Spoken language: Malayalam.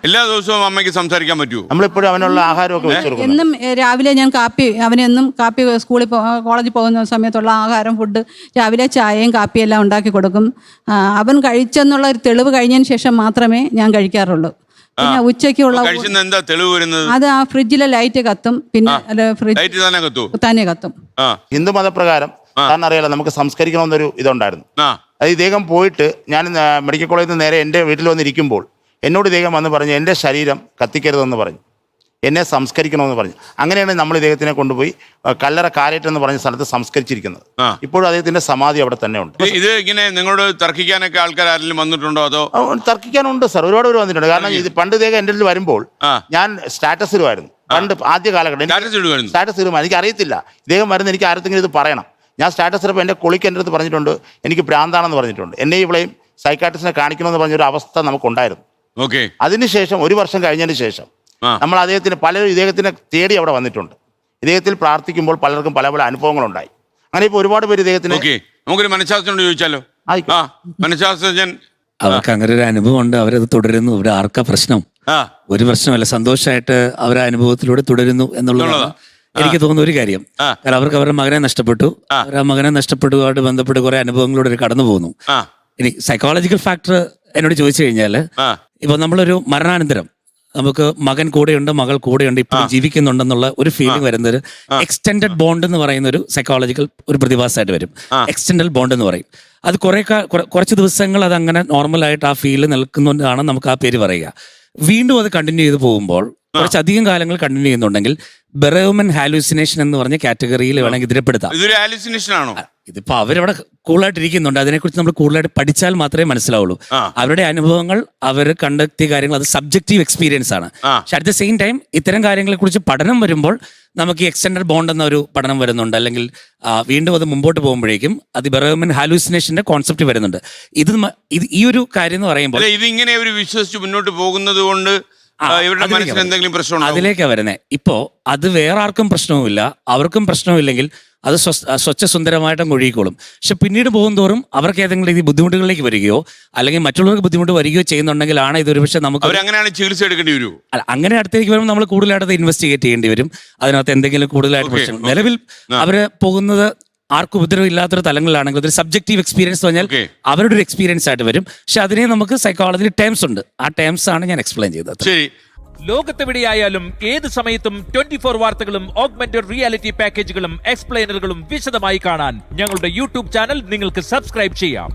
എല്ലാ ദിവസവും അമ്മയ്ക്ക് സംസാരിക്കാൻ പറ്റുമോ? നമ്മളിപ്പോഴും അവനുള്ള ആഹാരമൊക്കെ വെച്ച് കൊടുക്കും. എന്നും രാവിലെ ഞാൻ അവനെന്നും കാപ്പി സ്കൂളിൽ കോളേജിൽ പോകുന്ന സമയത്തുള്ള ആഹാരം ഫുഡ് രാവിലെ ചായയും കാപ്പിയും എല്ലാം ഉണ്ടാക്കി കൊടുക്കും. അവൻ കഴിച്ചെന്നുള്ള ഒരു തെളിവ് കഴിഞ്ഞതിന് ശേഷം മാത്രമേ ഞാൻ കഴിക്കാറുള്ളൂ. പിന്നെ ഉച്ചയ്ക്കുള്ള എന്താ തെളിവ് വരുന്നത്? അത് ആ ഫ്രിഡ്ജിലെ ലൈറ്റ് കത്തും. പിന്നെ തന്നെ കത്തും. ഹിന്ദു മതപ്രകാരം കാരണം അറിയാലോ, നമുക്ക് സംസ്കരിക്കണമെന്നൊരു ഇതുണ്ടായിരുന്നു. അത് ഇദ്ദേഹം പോയിട്ട് ഞാൻ മെഡിക്കൽ കോളേജിൽ നിന്ന് നേരെ എൻ്റെ വീട്ടിൽ വന്നിരിക്കുമ്പോൾ എന്നോട് ഇദ്ദേഹം വന്ന് പറഞ്ഞു, എൻ്റെ ശരീരം കത്തിക്കരുതെന്ന് പറഞ്ഞു, എന്നെ സംസ്കരിക്കണമെന്ന് പറഞ്ഞു. അങ്ങനെയാണ് നമ്മൾ ഇദ്ദേഹത്തിനെ കൊണ്ടുപോയി കല്ലറ കാരേറ്റെന്ന് പറഞ്ഞ സ്ഥലത്ത് സംസ്കരിച്ചിരിക്കുന്നത്. ഇപ്പോഴും അദ്ദേഹത്തിന്റെ സമാധി അവിടെ തന്നെ ഉണ്ട്. ഇത് ഇങ്ങനെ നിങ്ങളോട് തർക്കിക്കാനൊക്കെ ആൾക്കാർ ആരെങ്കിലും വന്നിട്ടുണ്ടോ? അതോ തർക്കിക്കാനുണ്ട് സാർ, ഒരുപാട് പേര് വന്നിട്ടുണ്ട്. കാരണം ഇത് പണ്ട് ഇദ്ദേഹം എൻ്റെ അടുത്ത് വരുമ്പോൾ ഞാൻ സ്റ്റാറ്റസ് ഇടുമായിരുന്നു. പണ്ട് ആദ്യ കാലഘട്ടം സ്റ്റാറ്റസ് ഇടുമായിരുന്നു. എനിക്ക് അറിയത്തില്ല ഇദ്ദേഹം വരുന്ന, എനിക്ക് ആരെങ്കിലും ഇത് പറയണം. ഞാൻ സ്റ്റാറ്റസ് ഇടുമ്പോൾ എൻ്റെ കൊളിക്ക് എൻ്റെ അടുത്ത് പറഞ്ഞിട്ടുണ്ട് എനിക്ക് ഭ്രാന്താണെന്ന് പറഞ്ഞിട്ടുണ്ട്. എന്നെ ഇവിടെയും സൈക്കാട്രിസ്റ്റിനെ കാണിക്കണമെന്ന് പറഞ്ഞൊരു അവസ്ഥ നമുക്കുണ്ടായിരുന്നു. അതിനുശേഷം 1 വർഷം കഴിഞ്ഞതിന് ശേഷം നമ്മൾ അദ്ദേഹത്തിന് പലരും ഇദ്ദേഹത്തിനെ തേടി അവിടെ വന്നിട്ടുണ്ട്. ഇദ്ദേഹത്തിൽ പ്രാർത്ഥിക്കുമ്പോൾ പലർക്കും പല പല അനുഭവങ്ങളുണ്ടായി. അങ്ങനെ ഇപ്പോൾ ഒരുപാട് പേര് ഇദ്ദേഹത്തിന് നമുക്കൊരു മനഃശാസ്ത്രജ്ഞനോട് ചോദിച്ചാലോ? മനഃശാസ്ത്രജ്ഞൻ അവർക്ക് അങ്ങനെ ഒരു അനുഭവം ഉണ്ട്, അവരത് തുടരുന്നു. ഇവിടെ ആർക്കാ പ്രശ്നം? ഒരു പ്രശ്നമല്ല, സന്തോഷമായിട്ട് അവരുടെ അനുഭവത്തിലൂടെ തുടരുന്നു എന്നുള്ളതാണ് എനിക്ക് തോന്നുന്ന ഒരു കാര്യം. കാരണം അവർക്ക് അവരുടെ മകനെ നഷ്ടപ്പെട്ടു, അവരുടെ മകനെ നഷ്ടപ്പെട്ടതുമായിട്ട് ബന്ധപ്പെട്ട് കുറെ അനുഭവങ്ങളിലൂടെ കടന്നു പോകുന്നു. ഇനി സൈക്കോളജിക്കൽ ഫാക്ടർ എന്നോട് ചോദിച്ചു കഴിഞ്ഞാൽ, ഇപ്പൊ നമ്മളൊരു മരണാനന്തരം നമുക്ക് മകൻ കൂടെയുണ്ട്, മകൾ കൂടെയുണ്ട്, ഇപ്പോൾ ജീവിക്കുന്നുണ്ടെന്നുള്ള ഒരു ഫീലിംഗ് വരുന്നൊരു എക്സ്റ്റെൻഡഡ് ബോണ്ട് എന്ന് പറയുന്ന ഒരു സൈക്കോളജിക്കൽ ഒരു പ്രതിഭാസമായിട്ട് വരും. എക്സ്റ്റെൻഡഡ് ബോണ്ട് എന്ന് പറയും. അത് കുറച്ച് ദിവസങ്ങൾ അത് അങ്ങനെ നോർമലായിട്ട് ആ ഫീല് നിൽക്കുന്നതുകൊണ്ടാണ് നമുക്ക് ആ പേര് പറയുക. വീണ്ടും അത് കണ്ടിന്യൂ ചെയ്ത് പോകുമ്പോൾ കുറച്ചധികം കാലങ്ങൾ കണ്ടിന്യൂ ചെയ്യുന്നുണ്ടെങ്കിൽ ബെറോമൻ ഹാലൂസിനേഷൻ എന്ന് പറഞ്ഞ കാറ്റഗറിയിൽ വേണമെങ്കിൽ ഇതിൽപ്പെടുത്താം. ഇതിപ്പോ അവരവിടെ കൂടുതലായിട്ട് ഇരിക്കുന്നുണ്ട്. അതിനെക്കുറിച്ച് നമ്മൾ കൂടുതലായിട്ട് പഠിച്ചാൽ മാത്രമേ മനസ്സിലാവുള്ളൂ. അവരുടെ അനുഭവങ്ങൾ, അവർ കണ്ടെത്തിയ കാര്യങ്ങൾ, അത് സബ്ജക്റ്റീവ് എക്സ്പീരിയൻസ് ആണ്. പക്ഷെ അറ്റ് ദ സെയിം ടൈം ഇത്തരം കാര്യങ്ങളെ കുറിച്ച് പഠനം വരുമ്പോൾ നമുക്ക് ഈ എക്സ്റ്റൻഡഡ് ബോണ്ട് എന്ന ഒരു പഠനം വരുന്നുണ്ട്. അല്ലെങ്കിൽ വീണ്ടും അത് മുമ്പോട്ട് പോകുമ്പോഴേക്കും അത് ബെറോമൻ ഹാലൂസിനേഷന്റെ കോൺസെപ്റ്റ് വരുന്നുണ്ട്. ഇത് ഈ ഒരു കാര്യം എന്ന് പറയുമ്പോൾ ഇതിങ്ങനെ അവർ വിശ്വസിച്ച് മുന്നോട്ട് പോകുന്നത് കൊണ്ട് അതിലേക്കാ വരുന്നേ. ഇപ്പോ അത് വേറെ ആർക്കും പ്രശ്നവുമില്ല, അവർക്കും പ്രശ്നവുമില്ലെങ്കിൽ അത് സ്വച്ഛസുന്ദരമായിട്ടും ഒഴുകിക്കോളും. പക്ഷെ പിന്നീട് പോകുന്തോറും അവർക്ക് ഏതെങ്കിലും രീതി ബുദ്ധിമുട്ടുകളിലേക്ക് വരികയോ അല്ലെങ്കിൽ മറ്റുള്ളവർക്ക് ബുദ്ധിമുട്ട് വരികയോ ചെയ്യുന്നുണ്ടെങ്കിൽ ആണ് ഇതൊരു പക്ഷേ നമുക്ക് ചികിത്സ എടുക്കേണ്ടി വരും. അല്ല, അങ്ങനെ അടുത്തേക്ക് വരുമ്പോൾ നമ്മൾ കൂടുതലായിട്ട് ഇൻവെസ്റ്റിഗേറ്റ് ചെയ്യേണ്ടി വരും. അതിനകത്ത് എന്തെങ്കിലും കൂടുതലായിട്ട് പ്രശ്നം. നിലവിൽ അവര് പോകുന്നത് ആർക്കും ഉപദ്രവം ഇല്ലാത്തൊരു തലങ്ങളിലാണെങ്കിൽ അതൊരു സബ്ജക്റ്റീവ് എക്സ്പീരിയൻസ് പറഞ്ഞാൽ അവരുടെ ഒരു എക്സ്പീരിയൻസ് ആയിട്ട് വരും. പക്ഷെ അതിനെ നമുക്ക് സൈക്കോളജിയിൽ ടേംസ് ഉണ്ട്. ആ ടേംസ് ആണ് ഞാൻ എക്സ്പ്ലെയിൻ ചെയ്തത്. ലോകത്തെവിടെയായാലും ഏത് സമയത്തും 24 വാർത്തകളും ഓഗ്മെന്റഡ് റിയാലിറ്റി പാക്കേജുകളും എക്സ്പ്ലെയിനറുകളും വിശദമായി കാണാൻ ഞങ്ങളുടെ യൂട്യൂബ് ചാനൽ നിങ്ങൾക്ക് സബ്സ്ക്രൈബ് ചെയ്യാം.